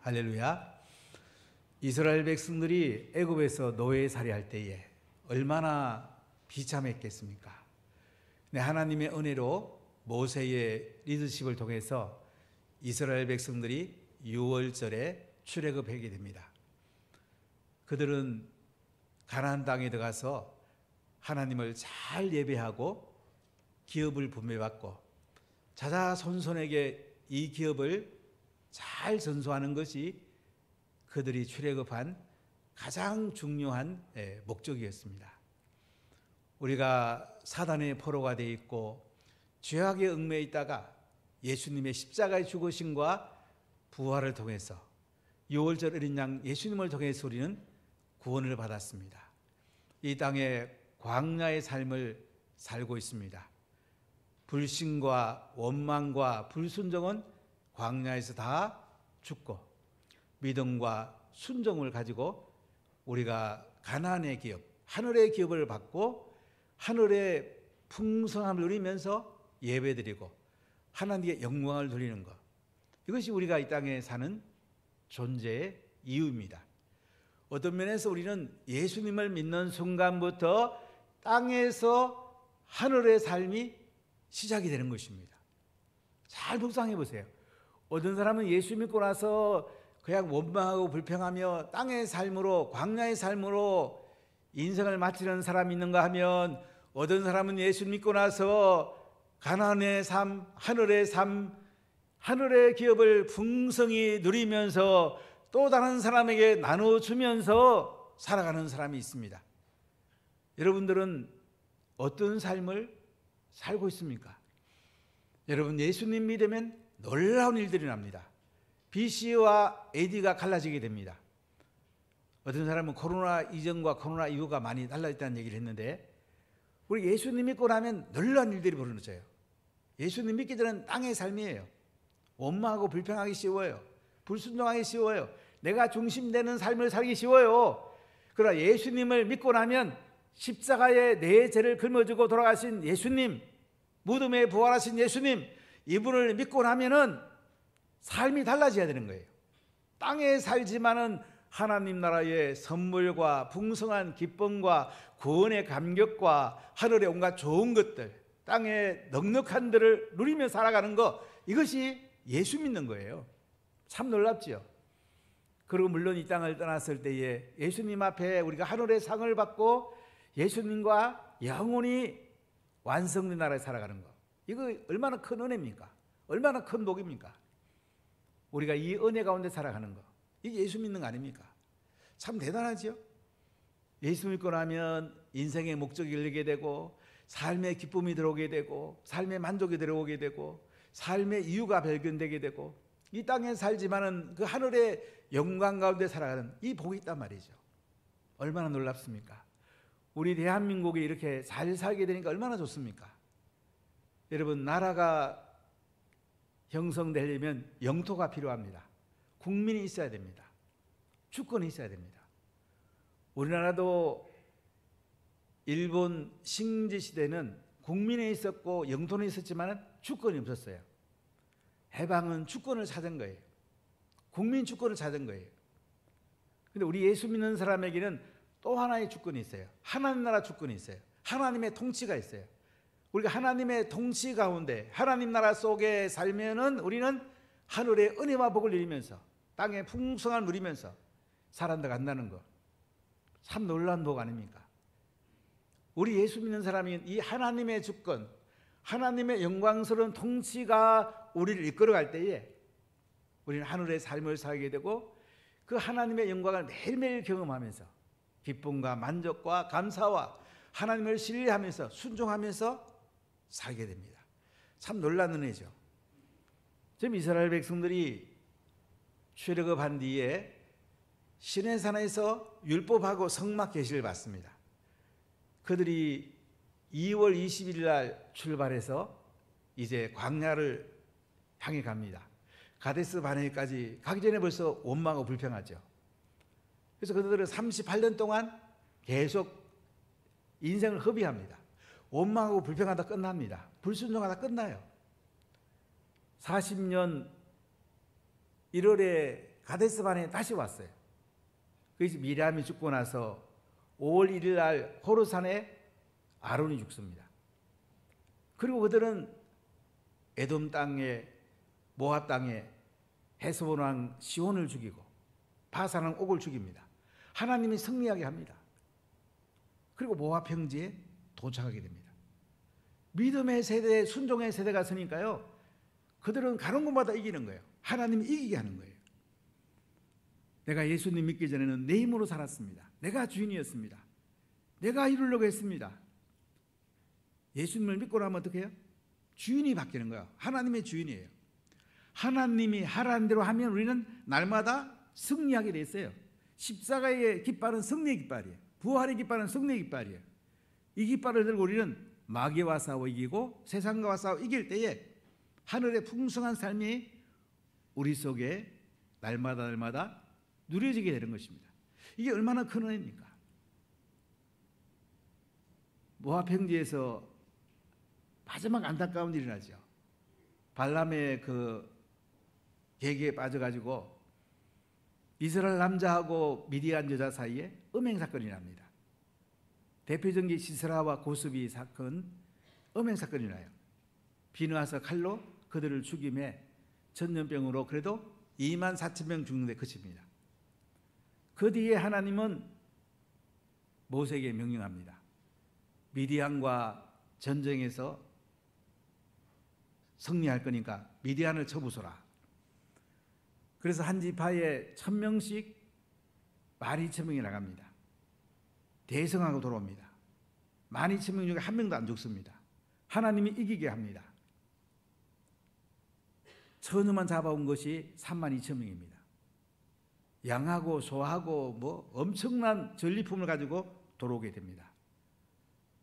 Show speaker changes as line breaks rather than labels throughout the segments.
할렐루야. 이스라엘 백성들이 애굽에서 노예살이할 때에 얼마나 비참했겠습니까? 근데 하나님의 은혜로 모세의 리더십을 통해서 이스라엘 백성들이 6월절에 출애굽하게 됩니다. 그들은 가나안 땅에 들어가서 하나님을 잘 예배하고 기업을 분배받고 자자손손에게 이 기업을 잘 전수하는 것이 그들이 출애굽한 가장 중요한 목적이었습니다. 우리가 사단의 포로가 되어 있고 죄악에 얽매여 있다가 예수님의 십자가의 죽으심과 부활을 통해서 6월절 어린 양 예수님을 통해서 우리는 구원을 받았습니다. 이 땅에 광야의 삶을 살고 있습니다. 불신과 원망과 불순종은 광야에서 다 죽고 믿음과 순종을 가지고 우리가 가나안의 기업, 하늘의 기업을 받고 하늘의 풍성함을 누리면서 예배드리고 하나님의 영광을 누리는 것, 이것이 우리가 이 땅에 사는 존재의 이유입니다. 어떤 면에서 우리는 예수님을 믿는 순간부터 땅에서 하늘의 삶이 시작이 되는 것입니다. 잘 묵상해 보세요. 어떤 사람은 예수 믿고 나서 그냥 원망하고 불평하며 땅의 삶으로, 광야의 삶으로 인생을 마치는 사람이 있는가 하면, 어떤 사람은 예수 믿고 나서 가나안의 삶, 하늘의 삶, 하늘의 기업을 풍성히 누리면서 또 다른 사람에게 나눠주면서 살아가는 사람이 있습니다. 여러분들은 어떤 삶을 살고 있습니까? 여러분, 예수님 믿으면 놀라운 일들이 납니다. BC와 AD가 갈라지게 됩니다. 어떤 사람은 코로나 이전과 코로나 이후가 많이 달라졌다는 얘기를 했는데, 우리 예수님 믿고 나면 놀라운 일들이 벌어져요. 예수님 믿기 전에는 땅의 삶이에요. 원망하고 불평하기 쉬워요. 불순종하기 쉬워요. 내가 중심되는 삶을 살기 쉬워요. 그러나 예수님을 믿고 나면 십자가에 내 죄를 짊어지고 돌아가신 예수님, 무덤에 부활하신 예수님, 이분을 믿고 나면은 삶이 달라져야 되는 거예요. 땅에 살지만은 하나님 나라의 선물과 풍성한 기쁨과 구원의 감격과 하늘의 온갖 좋은 것들, 땅의 넉넉한 들을 누리며 살아가는 것, 이것이 예수 믿는 거예요. 참 놀랍지요. 그리고 물론 이 땅을 떠났을 때에 예수님 앞에 우리가 하늘의 상을 받고 예수님과 영원히 완성된 나라에 살아가는 것, 이거 얼마나 큰 은혜입니까? 얼마나 큰 복입니까? 우리가 이 은혜 가운데 살아가는 것, 이게 예수 믿는 거 아닙니까? 참 대단하죠. 예수 믿고 나면 인생의 목적이 열리게 되고, 삶의 기쁨이 들어오게 되고, 삶의 만족이 들어오게 되고, 삶의 이유가 발견되게 되고, 이 땅에 살지만은 그 하늘의 영광 가운데 살아가는 이 복이 있단 말이죠. 얼마나 놀랍습니까? 우리 대한민국이 이렇게 잘 살게 되니까 얼마나 좋습니까? 여러분, 나라가 형성되려면 영토가 필요합니다. 국민이 있어야 됩니다. 주권이 있어야 됩니다. 우리나라도 일본 식민지 시대는 국민이 있었고 영토는 있었지만 주권이 없었어요. 해방은 주권을 찾은 거예요. 국민 주권을 찾은 거예요. 그런데 우리 예수 믿는 사람에게는 또 하나의 주권이 있어요. 하나님 나라 주권이 있어요. 하나님의 통치가 있어요. 우리가 하나님의 통치 가운데, 하나님 나라 속에 살면은 우리는 하늘의 은혜와 복을 누리면서 땅의 풍성함을 누리면서 살아간다는 것, 참 놀라운 복 아닙니까? 우리 예수 믿는 사람이 이 하나님의 주권, 하나님의 영광스러운 통치가 우리를 이끌어갈 때에 우리는 하늘의 삶을 살게 되고, 그 하나님의 영광을 매일매일 경험하면서 기쁨과 만족과 감사와 하나님을 신뢰하면서 순종하면서 살게 됩니다. 참 놀라운 은혜죠. 지금 이스라엘 백성들이 출애굽한 뒤에 시내산에서 율법하고 성막 계시를 받습니다. 그들이 2월 20일 날 출발해서 이제 광야를 향해 갑니다. 가데스 바네까지 가기 전에 벌써 원망하고 불평하죠. 그래서 그들은 38년 동안 계속 인생을 허비합니다. 원망하고 불평하다 끝납니다. 불순종하다 끝나요. 40년 1월에 가데스반에 다시 왔어요. 그래서 미리암이 죽고 나서 5월 1일 날 호르산에 아론이 죽습니다. 그리고 그들은 에돔 땅에, 모압 땅에 헤스본 왕 시온을 죽이고 바산 왕 옥을 죽입니다. 하나님이 승리하게 합니다. 그리고 모압 평지에 도착하게 됩니다. 믿음의 세대, 순종의 세대가 서니까요, 그들은 가는 곳마다 이기는 거예요. 하나님이 이기게 하는 거예요. 내가 예수님 믿기 전에는 내 힘으로 살았습니다. 내가 주인이었습니다. 내가 이루려고 했습니다. 예수님을 믿고 나면 어떻게 해요? 주인이 바뀌는 거예요. 하나님의 주인이에요. 하나님이 하라는 대로 하면 우리는 날마다 승리하게 돼 있어요. 십자가의 깃발은 승리의 깃발이에요. 부활의 깃발은 승리의 깃발이에요. 이 깃발을 들고 우리는 마귀와 싸워 이기고 세상과 싸워 이길 때에 하늘의 풍성한 삶이 우리 속에 날마다 누려지게 되는 것입니다. 이게 얼마나 큰 은혜입니까? 모압 평지에서 마지막 안타까운 일이 나죠. 발람의 그 계기에 빠져가지고 이스라엘 남자하고 미디안 여자 사이에 음행 사건이 납니다. 대표적인 게 시스라와 고스비 사건, 음행 사건이 나요. 비느하서 칼로 그들을 죽임에 전염병으로 그래도 2만 4천 명 죽는 데 그칩니다. 그 뒤에 하나님은 모세에게 명령합니다. 미디안과 전쟁에서 승리할 거니까 미디안을 쳐부숴라. 그래서 한 지파에 1,000명씩 12,000명이 나갑니다. 대성하고 돌아옵니다. 12,000명 중에 한 명도 안 죽습니다. 하나님이 이기게 합니다. 천우만 잡아온 것이 32,000명입니다. 양하고 소하고 뭐 엄청난 전리품을 가지고 돌아오게 됩니다.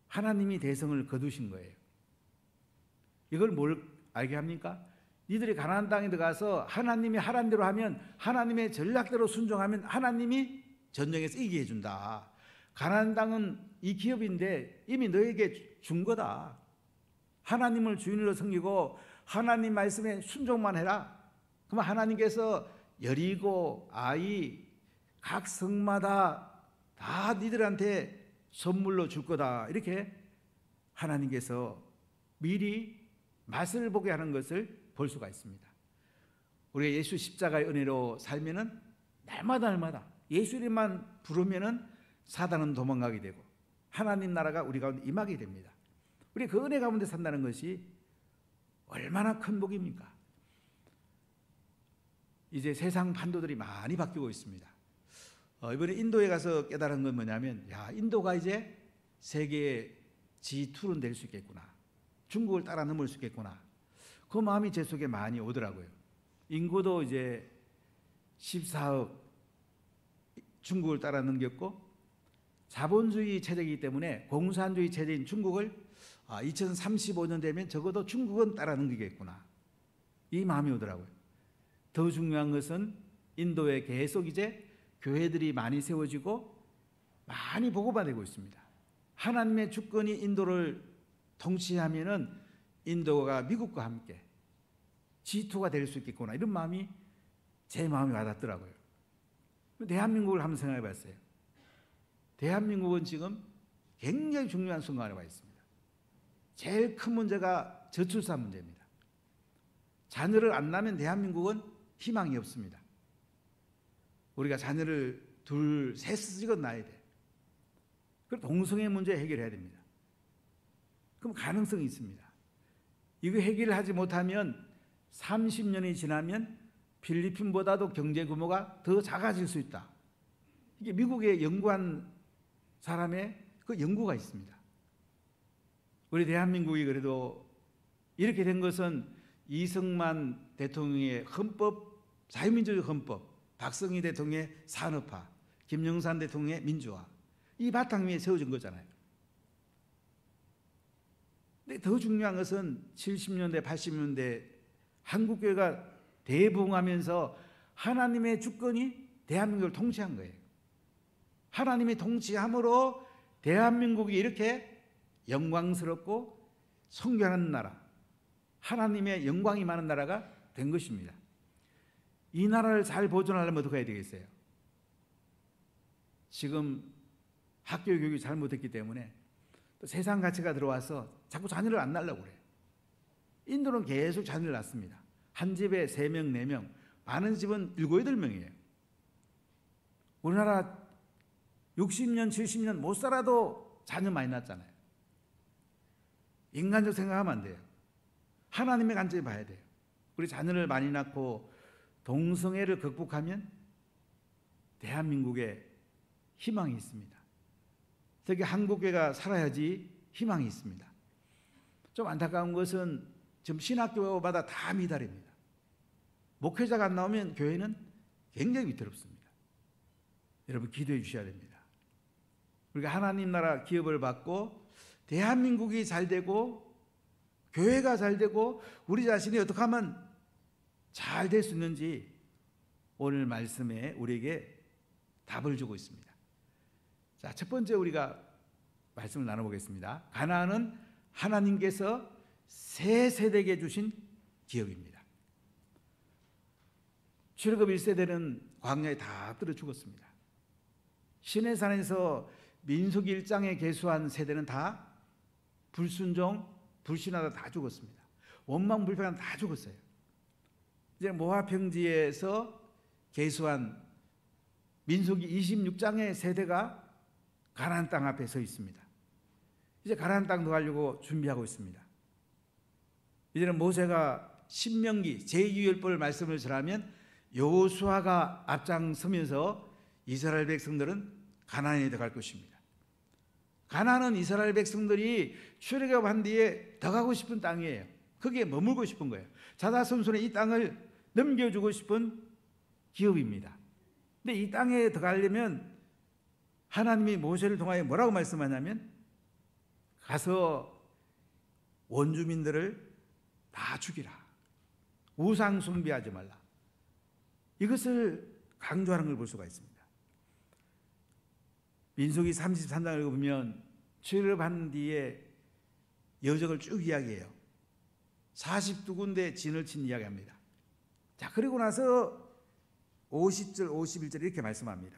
하나님이 대성을 거두신 거예요. 이걸 뭘 알게 합니까? 니들이 가나안 땅에 들어가서 하나님이 하라는 대로 하면, 하나님의 전략대로 순종하면 하나님이 전쟁에서 이기게 해준다. 가나안 땅은 이 기업인데 이미 너에게 준 거다. 하나님을 주인으로 섬기고 하나님 말씀에 순종만 해라. 그러면 하나님께서 여리고 아이 각 성마다 다 니들한테 선물로 줄 거다. 이렇게 하나님께서 미리 맛을 보게 하는 것을 볼 수가 있습니다. 우리가 예수 십자가의 은혜로 살면은 날마다 예수 이름만 부르면은 사단은 도망가게 되고 하나님 나라가 우리 가운데 임하게 됩니다. 우리 그 은혜 가운데 산다는 것이 얼마나 큰 복입니까? 이제 세상 판도들이 많이 바뀌고 있습니다. 이번에 인도에 가서 깨달은 건 뭐냐면, 인도가 이제 세계의 G2는 될 수 있겠구나. 중국을 따라 넘을 수 있겠구나. 그 마음이 제 속에 많이 오더라고요. 인구도 이제 14억 중국을 따라 넘겼고, 자본주의 체제이기 때문에 공산주의 체제인 중국을 2035년 되면 적어도 중국은 따라 넘기겠구나. 이 마음이 오더라고요. 더 중요한 것은 인도에 계속 이제 교회들이 많이 세워지고 많이 보고받고 있습니다. 하나님의 주권이 인도를 통치하면은 인도가 미국과 함께 G2가 될 수 있겠구나. 이런 마음이 제 마음에 와닿더라고요. 대한민국을 한번 생각해 봤어요. 대한민국은 지금 굉장히 중요한 순간에 와 있습니다. 제일 큰 문제가 저출산 문제입니다. 자녀를 안 낳으면 대한민국은 희망이 없습니다. 우리가 자녀를 둘, 셋씩은 낳아야 돼. 그럼 동성애 문제 해결해야 됩니다. 그럼 가능성이 있습니다. 이거 해결을 하지 못하면 30년이 지나면 필리핀보다도 경제 규모가 더 작아질 수 있다. 이게 미국에 연구한 사람의 그 연구가 있습니다. 우리 대한민국이 그래도 이렇게 된 것은 이승만 대통령의 헌법, 자유민주주의 헌법, 박정희 대통령의 산업화, 김영삼 대통령의 민주화, 이 바탕 위에 세워진 거잖아요. 근데 더 중요한 것은 70년대, 80년대 한국교회가 대부흥하면서 하나님의 주권이 대한민국을 통치한 거예요. 하나님의 통치함으로 대한민국이 이렇게 영광스럽고 성결한 나라, 하나님의 영광이 많은 나라가 된 것입니다. 이 나라를 잘 보존하려면 어떻게 해야 되겠어요? 지금 학교 교육이 잘못됐기 때문에 또 세상 가치가 들어와서 자꾸 자녀를 안 낳으려고 그래요. 인도는 계속 자녀를 낳습니다. 한 집에 3명, 4명, 많은 집은 7, 8명이에요. 우리나라 60년, 70년 못 살아도 자녀 많이 낳잖아요. 인간적 생각하면 안 돼요. 하나님의 관점에 봐야 돼요. 우리 자녀를 많이 낳고 동성애를 극복하면 대한민국에 희망이 있습니다. 특히 한국교회가 살아야지 희망이 있습니다. 좀 안타까운 것은 지금 신학교마다 다 미달입니다. 목회자가 안 나오면 교회는 굉장히 위태롭습니다. 여러분 기도해 주셔야 됩니다. 우리가 하나님 나라 기업을 받고 대한민국이 잘 되고 교회가 잘 되고 우리 자신이 어떻게 하면 잘 될 수 있는지 오늘 말씀에 우리에게 답을 주고 있습니다. 자, 첫 번째 우리가 말씀을 나눠보겠습니다. 가나안은 하나님께서 새 세대에게 주신 기업입니다. 출애굽 1세대는 광야에 다 엎드려 죽었습니다. 시내산에서 민수기 1장에 계수한 세대는 다 불순종, 불신하다 다 죽었습니다. 원망 불평한 다 죽었어요. 이제 모압 평지에서 계수한 민수기 26장의 세대가 가나안 땅 앞에 서 있습니다. 이제 가나안 땅 들어가려고 준비하고 있습니다. 이제는 모세가 신명기 제2율법을 말씀을 전하면 여호수아가 앞장서면서 이스라엘 백성들은 가나안에 들어갈 것입니다. 가나안은 이스라엘 백성들이 출애굽한 뒤에 더 가고 싶은 땅이에요. 거기에 머물고 싶은 거예요. 자다손손에 이 땅을 넘겨주고 싶은 기업입니다. 근데 이 땅에 들어가려면 하나님이 모세를 통하여 뭐라고 말씀하냐면 가서 원주민들을 다 죽이라. 우상 숭배하지 말라. 이것을 강조하는 걸 볼 수가 있습니다. 민수기 33장을 보면 출애굽한 뒤에 여정을 쭉 이야기해요. 42군데 진을 친 이야기합니다. 자, 그리고 나서 50절, 51절 이렇게 말씀합니다.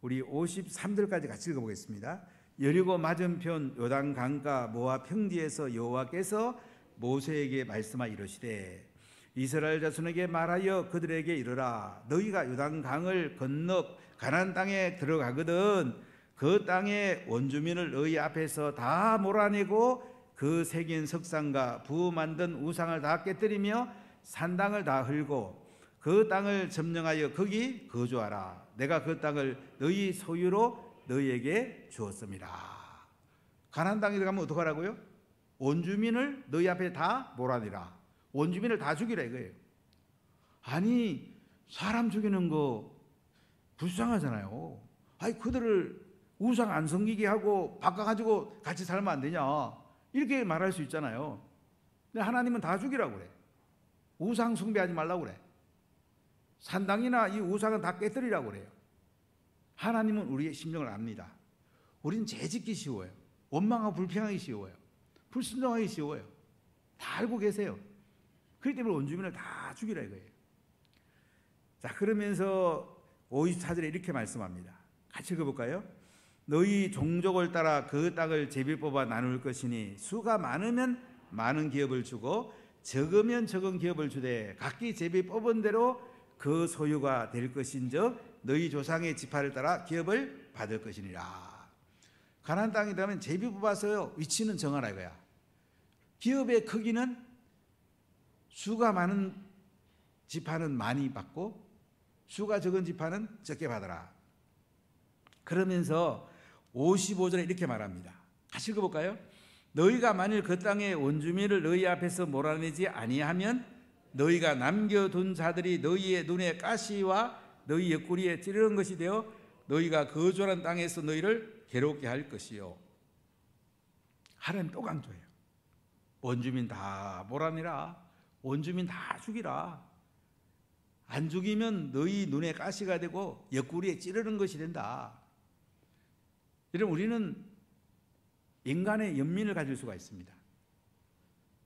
우리 53절까지 같이 읽어보겠습니다. 여리고 맞은편 요단 강가 모압 평지에서 여호와께서 모세에게 말씀하 이르시되 이스라엘 자손에게 말하여 그들에게 이르라. 너희가 요단 강을 건너 가나안 땅에 들어가거든 그 땅의 원주민을 너희 앞에서 다 몰아내고 그 새긴 석상과 부 만든 우상을 다 깨뜨리며 산당을 다 헐고 그 땅을 점령하여 거기 거주하라. 내가 그 땅을 너희 소유로 너희에게 주었습니다. 가나안 땅에 들어가면 어떡하라고요? 원주민을 너희 앞에 다 몰아내라. 원주민을 다 죽이라 이거예요. 아니 사람 죽이는 거 불쌍하잖아요. 아니 그들을 우상 안 섬기게 하고 바꿔가지고 같이 살면 안 되냐 이렇게 말할 수 있잖아요. 근데 하나님은 다 죽이라고 그래. 우상 숭배하지 말라고 그래. 산당이나 이 우상은 다 깨뜨리라고 그래요. 하나님은 우리의 심령을 압니다. 우리는 죄짓기 쉬워요. 원망하고 불평하기 쉬워요. 불순종하기 쉬워요. 다 알고 계세요. 그렇기 때문에 원주민을 다 죽이라 이거예요. 자, 그러면서 54절에 이렇게 말씀합니다. 같이 읽어볼까요? 너희 종족을 따라 그 땅을 제비 뽑아 나눌 것이니 수가 많으면 많은 기업을 주고 적으면 적은 기업을 주되 각기 제비 뽑은 대로 그 소유가 될 것인즉 너희 조상의 지파를 따라 기업을 받을 것이니라. 가나안 땅에 들어가면 제비 뽑아서 위치는 정하라 이거야. 기업의 크기는 수가 많은 지파는 많이 받고 수가 적은 지파는 적게 받아라. 그러면서 55절에 이렇게 말합니다. 같이 읽어볼까요? 너희가 만일 그 땅의 원주민을 너희 앞에서 몰아내지 아니하면 너희가 남겨둔 자들이 너희의 눈에 가시와 너희 옆구리에 찌르는 것이 되어 너희가 거주하는 땅에서 너희를 괴롭게 할 것이요. 하나님 또 강조해요. 원주민 다 몰아내라. 원주민 다 죽이라. 안 죽이면 너희 눈에 가시가 되고 옆구리에 찌르는 것이 된다. 여러분 우리는 인간의 연민을 가질 수가 있습니다.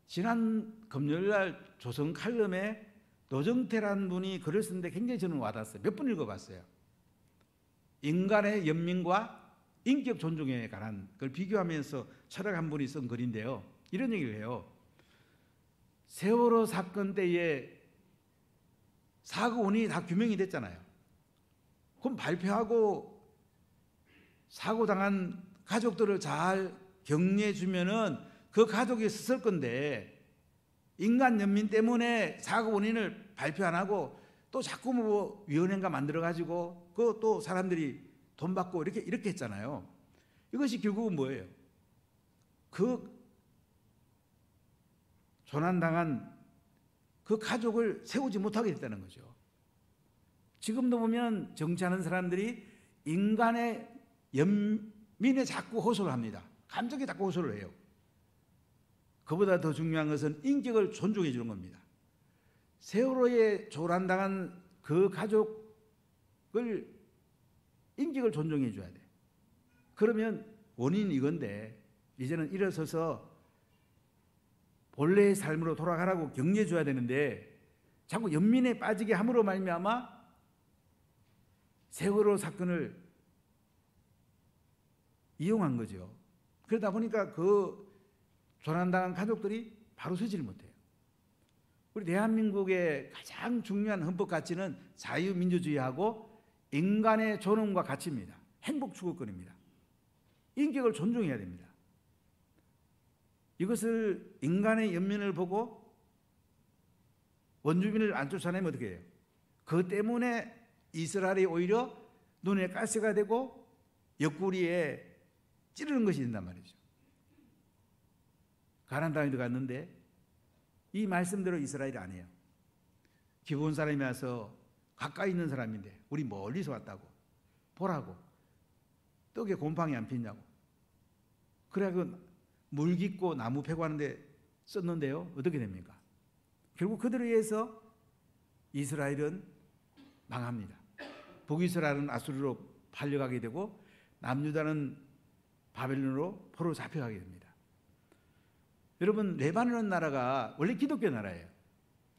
지난 금요일날 조선 칼럼에 노정태라는 분이 글을 쓰는데 굉장히 저는 와닿았어요. 몇 번 읽어봤어요. 인간의 연민과 인격 존중에 관한 걸 비교하면서 철학 한 분이 쓴 글인데요. 이런 얘기를 해요. 세월호 사건 때에 사고 원인이 다 규명이 됐잖아요. 그럼 발표하고 사고 당한 가족들을 잘 격려해 주면은 그 가족이 썼을 건데, 인간 연민 때문에 사고 원인을 발표 안 하고 또 자꾸 뭐 위원회인가 만들어 가지고 그 또 사람들이 돈 받고 이렇게 했잖아요. 이것이 결국은 뭐예요? 그 조난당한 그 가족을 세우지 못하게 됐다는 거죠. 지금도 보면 정치하는 사람들이 인간의 연민에 자꾸 호소를 합니다. 감정에 자꾸 호소를 해요. 그보다 더 중요한 것은 인격을 존중해 주는 겁니다. 세월호에 조난당한 그 가족을 인격을 존중해 줘야 돼. 그러면 원인은 이건데 이제는 일어서서 본래의 삶으로 돌아가라고 격려해 줘야 되는데 자꾸 연민에 빠지게 함으로 말미암아 세월호 사건을 이용한 거죠. 그러다 보니까 그 조난당한 가족들이 바로 서지를 못해요. 우리 대한민국의 가장 중요한 헌법 가치는 자유민주주의하고 인간의 존엄과 가치입니다. 행복 추구권입니다. 인격을 존중해야 됩니다. 이것을 인간의 연민을 보고 원주민을 안 쫓아내면 어떻게 해요? 그 때문에 이스라엘이 오히려 눈에 가시가 되고 옆구리에 찌르는 것이 된단 말이죠. 가나안 땅에 들어갔는데 이 말씀대로 이스라엘이 안 해요. 기브온 사람이 와서 가까이 있는 사람인데 우리 멀리서 왔다고 보라고 떡에 곰팡이 안 피냐고 그래갖고 물 깃고 나무 패고 하는데 썼는데요. 어떻게 됩니까? 결국 그들에 의해서 이스라엘은 망합니다. 북이스라엘은 아수르로 팔려가게 되고 남유다는 바벨론으로 포로 잡혀가게 됩니다. 여러분, 레바논 나라가 원래 기독교 나라예요.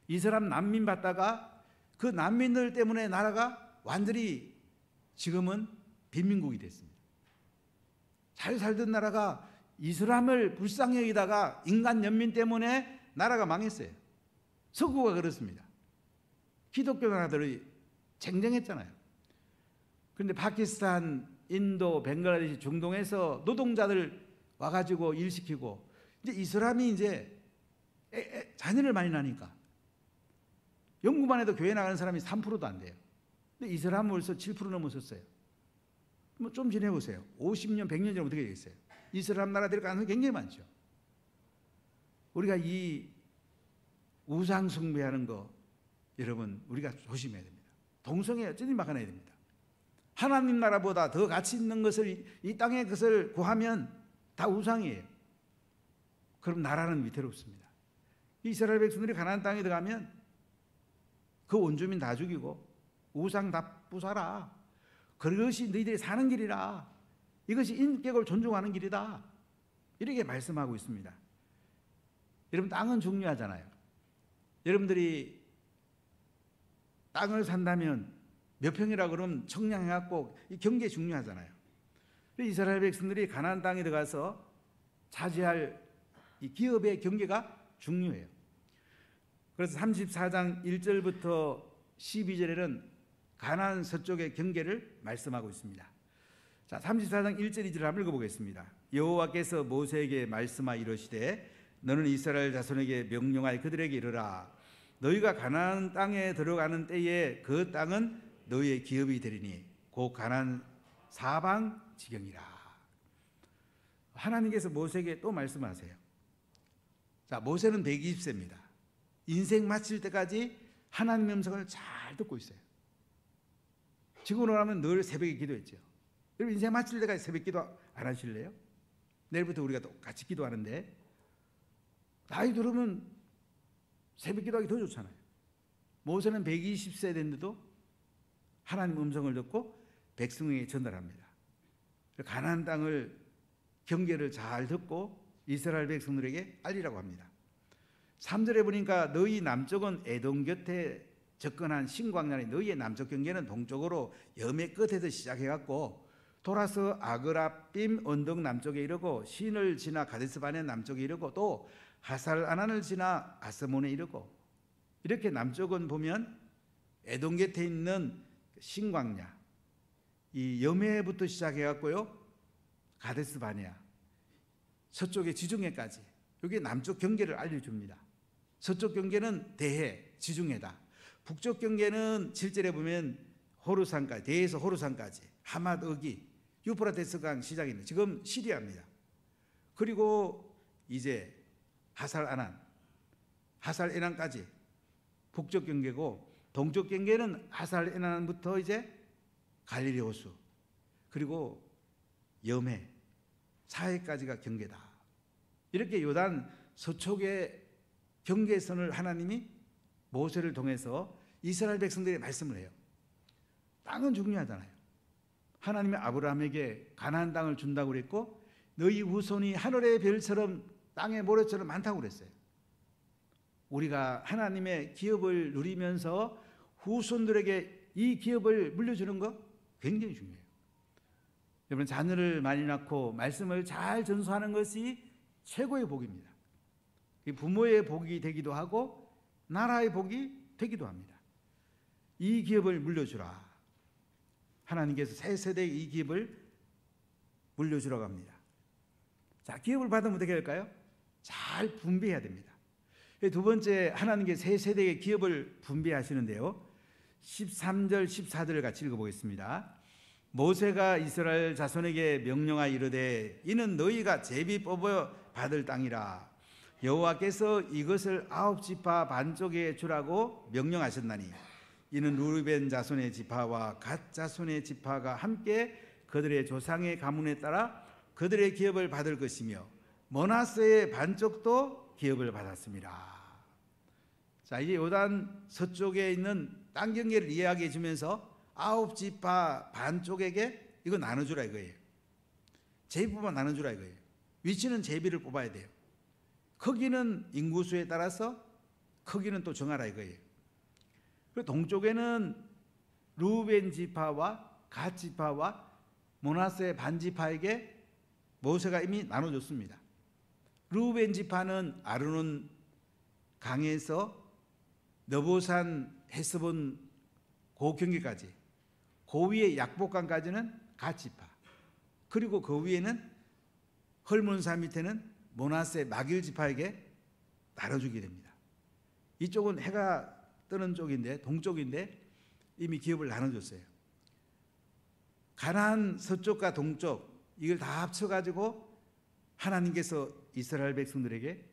이 사람 난민 받다가 그 난민들 때문에 나라가 완전히 지금은 빈민국이 됐습니다. 잘 살던 나라가 이슬람을 불쌍히 여기다가 인간 연민 때문에 나라가 망했어요. 서구가 그렇습니다. 기독교 나라들이 쟁쟁했잖아요. 그런데 파키스탄, 인도, 벵글라데시, 중동에서 노동자들 와가지고 일시키고 이제 이슬람이 이제 자녀를 많이 낳으니까 영국만 해도 교회 나가는 사람이 3%도 안 돼요. 근데 이슬람은 벌써 7% 넘었었어요. 뭐 좀 지내보세요. 50년, 100년 전에 어떻게 되겠어요? 이슬람 나라들 가능성이 굉장히 많죠. 우리가 이 우상 숭배하는 거 여러분 우리가 조심해야 됩니다. 동성애 어쩌니 막아내야 됩니다. 하나님 나라보다 더 가치 있는 것을 이 땅의 것을 구하면 다 우상이에요. 그럼 나라는 위태롭습니다. 이스라엘 백성들이 가나안 땅에 들어가면 그 원주민 다 죽이고 우상 다 부숴라. 그것이 너희들이 사는 길이라. 이것이 인격을 존중하는 길이다. 이렇게 말씀하고 있습니다. 여러분 땅은 중요하잖아요. 여러분들이 땅을 산다면 몇 평이라 그러면 청량해갖고 이 경계 중요하잖아요. 이스라엘 백성들이 가나안 땅에 들어가서 차지할 이 기업의 경계가 중요해요. 그래서 34장 1절부터 12절에는 가나안 서쪽의 경계를 말씀하고 있습니다. 자, 34장 1절 2절을 한번 읽어보겠습니다. 여호와께서 모세에게 말씀하 이르시되 너는 이스라엘 자손에게 명령하여 그들에게 이르라. 너희가 가나안 땅에 들어가는 때에 그 땅은 너희의 기업이 되리니 곧 가나안 사방 지경이라. 하나님께서 모세에게 또 말씀하세요. 자, 모세는 120세입니다. 인생 마칠 때까지 하나님의 음성을 잘 듣고 있어요. 지금으로 하면 늘 새벽에 기도했죠. 여러분 인생 마칠 때까지 새벽 기도 안 하실래요? 내일부터 우리가 또 같이 기도하는데 나이 들으면 새벽 기도하기 더 좋잖아요. 모세는 120세 됐는데도 하나님 음성을 듣고 백성에게 전달합니다. 가나안 땅을 경계를 잘 듣고 이스라엘 백성들에게 알리라고 합니다. 3절에 보니까 너희 남쪽은 에돔 곁에 접근한 신광야의 너희의 남쪽 경계는 동쪽으로 염의 끝에서 시작해갖고 돌아서 아그라빔 언덕 남쪽에 이르고 신을 지나 가데스바네 남쪽에 이르고 또 하살아난을 지나 아스몬에 이르고, 이렇게 남쪽은 보면 에돔 곁에 있는 신광야, 이 염해부터 시작해갖고요 가데스바네아, 서쪽의 지중해까지, 여기 남쪽 경계를 알려줍니다. 서쪽 경계는 대해, 지중해다. 북쪽 경계는 7절에 보면 호르산까지, 대해에서 호르산까지, 하맛 어기, 유프라테스강 시작이 있는 지금 시리아입니다. 그리고 이제 하살아난, 하살에난까지 북쪽 경계고, 동쪽 경계는 하살에난부터 이제 갈릴리 호수, 그리고 염해, 사해까지가 경계다. 이렇게 요단 서쪽의 경계선을 하나님이 모세를 통해서 이스라엘 백성들에게 말씀을 해요. 땅은 중요하잖아요. 하나님이 아브라함에게 가나안 땅을 준다고 그랬고, 너희 후손이 하늘의 별처럼 땅의 모래처럼 많다고 그랬어요. 우리가 하나님의 기업을 누리면서 후손들에게 이 기업을 물려주는 거 굉장히 중요해요. 여러분, 자녀를 많이 낳고 말씀을 잘 전수하는 것이 최고의 복입니다. 부모의 복이 되기도 하고 나라의 복이 되기도 합니다. 이 기업을 물려주라. 하나님께서 새 세대에 이 기업을 물려주라고 합니다. 자, 기업을 받으면 어떻게 할까요? 잘 분배해야 됩니다. 두 번째, 하나님께서 새 세대의 기업을 분배하시는데요, 13절 14절을 같이 읽어보겠습니다. 모세가 이스라엘 자손에게 명령하여 이르되 이는 너희가 제비 뽑아 받을 땅이라. 여호와께서 이것을 9지파 반쪽에 주라고 명령하셨나니 이는 루벤 자손의 지파와 갓 자손의 지파가 함께 그들의 조상의 가문에 따라 그들의 기업을 받을 것이며 므낫세의 반쪽도 기업을 받았습니다. 자, 이제 요단 서쪽에 있는 땅 경계를 이야기해 주면서 9지파 반쪽에게 이거 나눠주라 이거예요. 제비만 나눠주라 이거예요. 위치는 제비를 뽑아야 돼요. 크기는 인구수에 따라서 크기는 또 정하라 이거예요. 그리고 동쪽에는 루벤 지파와 갓 지파와 므낫세 반지파에게 모세가 이미 나눠줬습니다. 루벤 지파는 아르논 강에서 너보산 헤스본 고경계까지, 그 위에 약복강까지는 갓 지파, 그리고 그 위에는 헐몬산 밑에는 므낫세 마길 지파에게 나눠주게 됩니다. 이쪽은 해가 뜨는 쪽인데, 동쪽인데 이미 기업을 나눠줬어요. 가나안 서쪽과 동쪽 이걸 다 합쳐가지고 하나님께서 이스라엘 백성들에게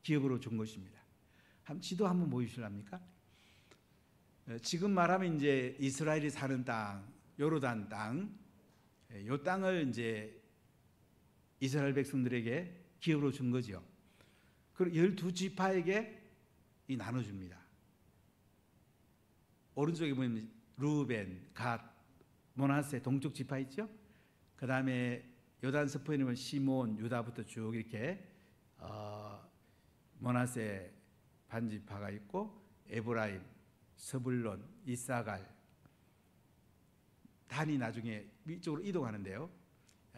기업으로 준 것입니다. 지도 한번 보여주실랍니까? 지금 말하면 이제 이스라엘이 사는 땅, 요르단 땅, 이 땅을 이제 이스라엘 백성들에게 기업으로 준 거죠. 그리고 12지파에게 이 나눠줍니다. 오른쪽에 보면 루벤, 갓, 므낫세 동쪽 지파 있죠? 그 다음에 요단 서편에 보면 시몬, 유다부터 쭉 이렇게 므낫세 반지파가 있고, 에브라임, 스불론, 이사갈, 단이 나중에 위쪽으로 이동하는데요,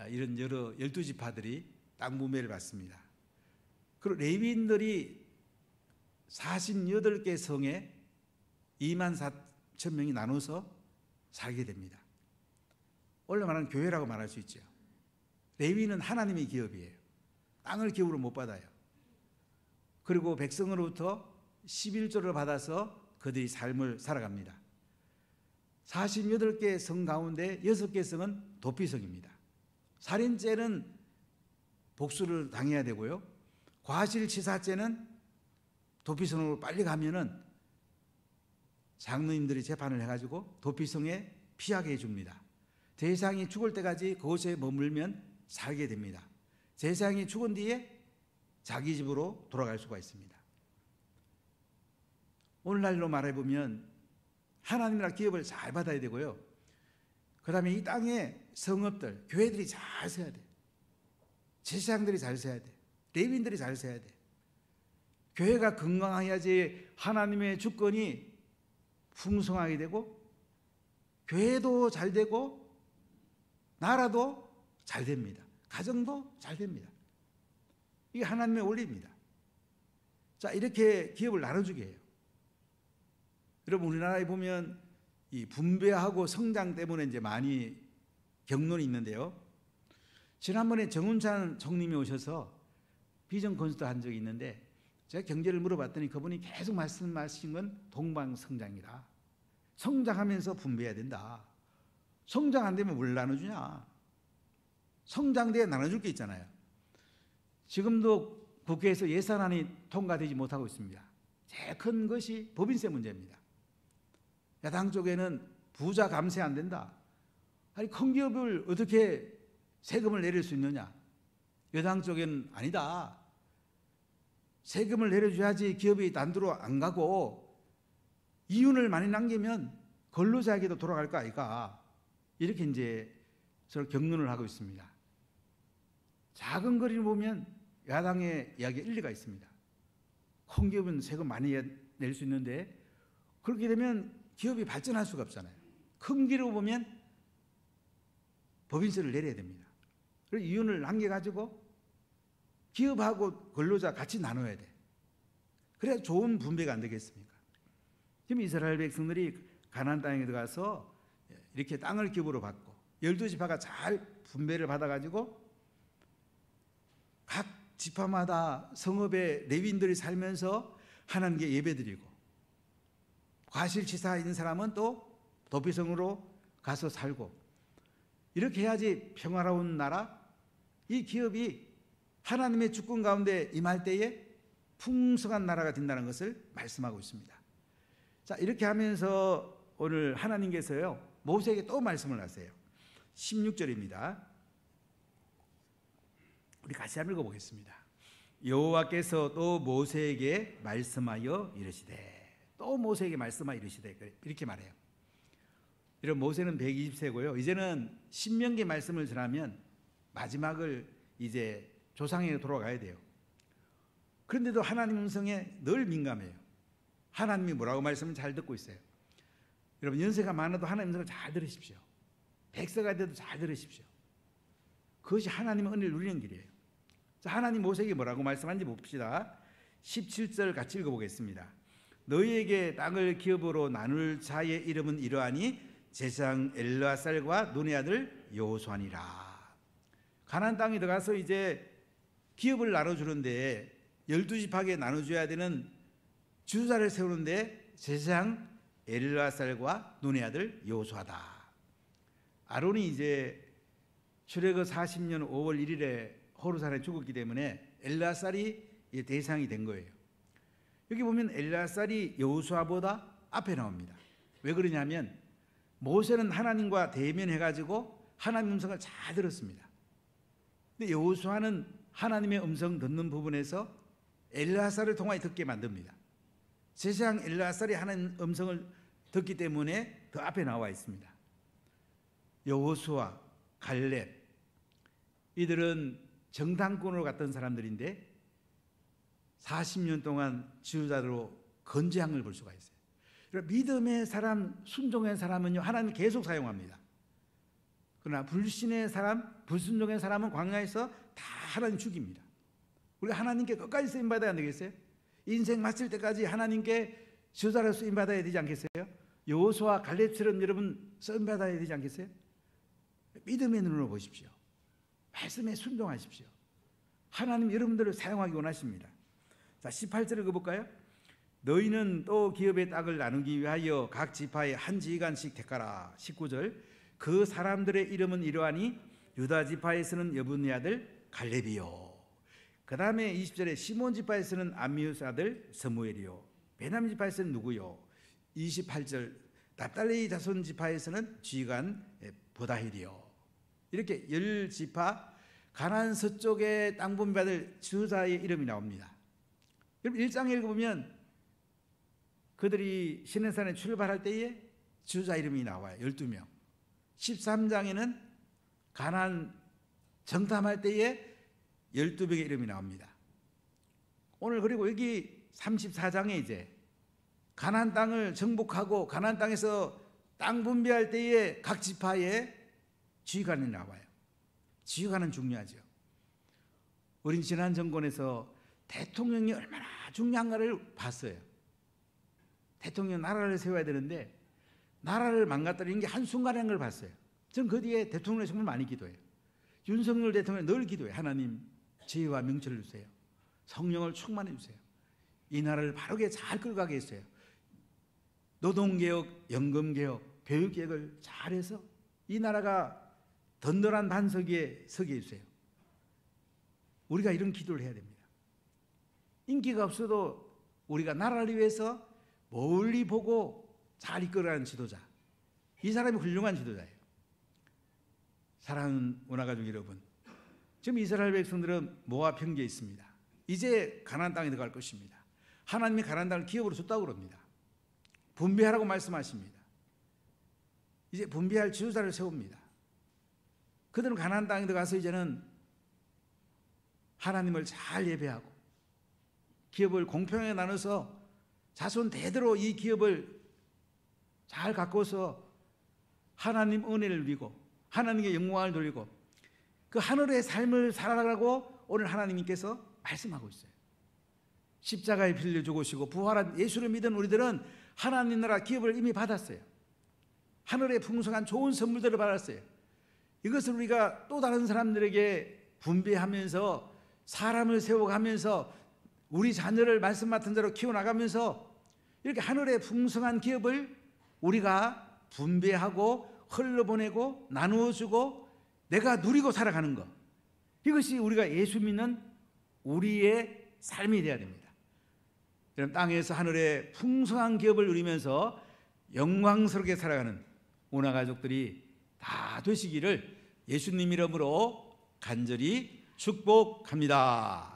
이런 여러 12지파들이 땅 분배를 받습니다. 그리고 레위인들이 48개 성에 24,000명이 나눠서 살게 됩니다. 원래 말하는 교회라고 말할 수 있죠. 레위는 하나님의 기업이에요. 땅을 기업으로 못 받아요. 그리고 백성으로부터 11조를 받아서 그들이 삶을 살아갑니다. 48개 성 가운데 6개 성은 도피성입니다. 살인죄는 복수를 당해야 되고요, 과실치사죄는 도피성으로 빨리 가면은 장로님들이 재판을 해가지고 도피성에 피하게 해줍니다. 제사장이 죽을 때까지 그곳에 머물면 살게 됩니다. 제사장이 죽은 뒤에 자기 집으로 돌아갈 수가 있습니다. 오늘날로 말해보면 하나님이랑 기업을 잘 받아야 되고요, 그 다음에 이 땅에 성읍들, 교회들이 잘 서야 돼. 제사장들이 잘 서야 돼. 레위인들이 잘 서야 돼. 교회가 건강해야지 하나님의 주권이 풍성하게 되고 교회도 잘 되고 나라도 잘 됩니다. 가정도 잘 됩니다. 이게 하나님의 원리입니다. 자, 이렇게 기업을 나눠주게 해요. 여러분, 우리나라에 보면 이 분배하고 성장 때문에 이제 많이 경론이 있는데요. 지난번에 정운찬 총님이 오셔서 비전 콘서트 한 적이 있는데 제가 경제를 물어봤더니 그분이 계속 말씀하신 건 동방성장이다. 성장하면서 분배해야 된다. 성장 안 되면 뭘 나눠주냐. 성장돼야 나눠줄 게 있잖아요. 지금도 국회에서 예산안이 통과되지 못하고 있습니다. 제일 큰 것이 법인세 문제입니다. 야당 쪽에는 부자 감세 안 된다. 아니, 큰 기업을 어떻게 세금을 내릴 수 있느냐. 여당 쪽에는 아니다. 세금을 내려줘야지 기업이 단두로 안 가고 이윤을 많이 남기면 근로자에게도 돌아갈 거 아이가. 이렇게 이제 서로 경론을 하고 있습니다. 작은 거리를 보면 야당의 이야기에 일리가 있습니다. 큰 기업은 세금 많이 낼 수 있는데 그렇게 되면 기업이 발전할 수가 없잖아요. 큰 길을 보면 법인세를 내려야 됩니다. 그래서 이윤을 남겨가지고 기업하고 근로자 같이 나눠야 돼. 그래야 좋은 분배가 안 되겠습니까? 지금 이스라엘 백성들이 가나안 땅에 들어가서 이렇게 땅을 기업으로 받고 12지파가 잘 분배를 받아가지고 각 지파마다 성읍에 레위인들이 살면서 하나님께 예배드리고 과실치사 있는 사람은 또 도피성으로 가서 살고 이렇게 해야지 평화로운 나라, 이 기업이 하나님의 주권 가운데 임할 때에 풍성한 나라가 된다는 것을 말씀하고 있습니다. 자, 이렇게 하면서 오늘 하나님께서요 모세에게 또 말씀을 하세요. 16절입니다. 우리 같이 한번 읽어보겠습니다. 여호와께서 또 모세에게 말씀하여 이르시되, 또 모세에게 말씀하여 이르시되, 이렇게 말해요. 이런 모세는 120세고요. 이제는 신명기 말씀을 전하면 마지막을 이제 조상에게 돌아가야 돼요. 그런데도 하나님 음성에 늘 민감해요. 하나님이 뭐라고 말씀을 잘 듣고 있어요. 여러분, 연세가 많아도 하나님 음성을 잘 들으십시오. 100세가 돼도 잘 들으십시오. 그것이 하나님의 은혜를 누리는 길이에요. 자, 하나님 모세에게 뭐라고 말씀하는지 봅시다. 17절 같이 읽어보겠습니다. 너희에게 땅을 기업으로 나눌 자의 이름은 이러하니 제사장 엘르아살과 눈의 아들 여호수아니라. 가나안 땅에 들어가서 이제 기업을 나눠주는데 12지파에게 나눠줘야 되는 주사를 세우는데 제사장 엘르아살과 눈의 아들 여호수아다. 아론이 이제 출애굽 40년 5월 1일에 호르산에 죽었기 때문에 엘르아살이 대상이 된 거예요. 여기 보면 엘르아살이 여호수아보다 앞에 나옵니다. 왜 그러냐면 모세는 하나님과 대면해가지고 하나님 음성을 잘 들었습니다. 근데 여호수아는 하나님의 음성 듣는 부분에서 엘르아살을 통하여 듣게 만듭니다. 제사장 엘르아살이 하나님 음성을 듣기 때문에 더 앞에 나와 있습니다. 여호수아, 갈렙, 이들은 정탐꾼으로 갔던 사람들인데 40년 동안 지도자로 건재한 걸 볼 수가 있어요. 믿음의 사람, 순종의 사람은요 하나님 계속 사용합니다. 그러나 불신의 사람, 불순종의 사람은 광야에서 다 하나님 죽입니다. 우리가 하나님께 끝까지 쓰임받아야 안 되겠어요? 인생 마칠 때까지 하나님께 지도자로 쓰임받아야 되지 않겠어요? 여호수아, 갈렙처럼 여러분 쓰임받아야 되지 않겠어요? 믿음의 눈으로 보십시오. 말씀에 순종하십시오. 하나님 여러분들을 사용하기 원하십니다. 자, 18절 읽어볼까요? 너희는 또 기업의 땅을 나누기 위하여 각 지파에 한 지휘관씩 택하라. 19절 그 사람들의 이름은 이러하니 유다 지파에서는 여분의 아들 갈렙이요. 그 다음에 20절에 시몬 지파에서는 암미우스 아들 스무엘이요. 베냐민 지파에서는 누구요? 28절 납달리 자손 지파에서는 지휘관 보다힐이요. 이렇게 10지파 가나안 서쪽의 땅 분배받을 지도자의 이름이 나옵니다. 여러분 1장에 읽어보면 그들이 시내산에 출발할 때에 지도자 이름이 나와요. 12명. 13장에는 가나안 정탐할 때에 12명의 이름이 나옵니다. 오늘 그리고 여기 34장에 이제 가나안 땅을 정복하고 가나안 땅에서 땅 분배할 때에 각 지파에 지휘관이 나와요. 지휘관은 중요하죠. 우린 지난 정권에서 대통령이 얼마나 중요한가를 봤어요. 대통령 나라를 세워야 되는데 나라를 망가뜨리는 게 한순간인 걸 봤어요. 저는 그 뒤에 대통령을 정말 많이 기도해요. 윤석열 대통령 늘 기도해요. 하나님 지혜와 명철을 주세요. 성령을 충만해 주세요. 이 나라를 바르게 잘 끌어가게 했어요. 노동개혁, 연금개혁, 교육개혁을 잘해서 이 나라가 든든한 반석 위에 서게 해주세요. 우리가 이런 기도를 해야 됩니다. 인기가 없어도 우리가 나라를 위해서 멀리 보고 잘 이끌어가는 지도자, 이 사람이 훌륭한 지도자예요. 사랑하는 원화가족 여러분, 지금 이스라엘 백성들은 모압 평지에 있습니다. 이제 가나안 땅에 들어갈 것입니다. 하나님이 가나안 땅을 기업으로 줬다고 그럽니다. 분배하라고 말씀하십니다. 이제 분배할 지도자를 세웁니다. 그들은 가나안 땅에 들어가서 이제는 하나님을 잘 예배하고 기업을 공평하게 나눠서 자손 대대로 이 기업을 잘 가꿔서 하나님 은혜를 누리고 하나님께 영광을 돌리고 그 하늘의 삶을 살아가라고 오늘 하나님께서 말씀하고 있어요. 십자가에 피를 죽으시고 부활한 예수를 믿은 우리들은 하나님 나라 기업을 이미 받았어요. 하늘의 풍성한 좋은 선물들을 받았어요. 이것을 우리가 또 다른 사람들에게 분배하면서 사람을 세워가면서 우리 자녀를 말씀 맡은 대로 키워나가면서 이렇게 하늘의 풍성한 기업을 우리가 분배하고 흘러보내고 나누어주고 내가 누리고 살아가는 것, 이것이 우리가 예수 믿는 우리의 삶이 되어야 됩니다. 여러분, 땅에서 하늘의 풍성한 기업을 누리면서 영광스럽게 살아가는 오나 가족들이 다 되시기를 예수님 이름으로 간절히 축복합니다.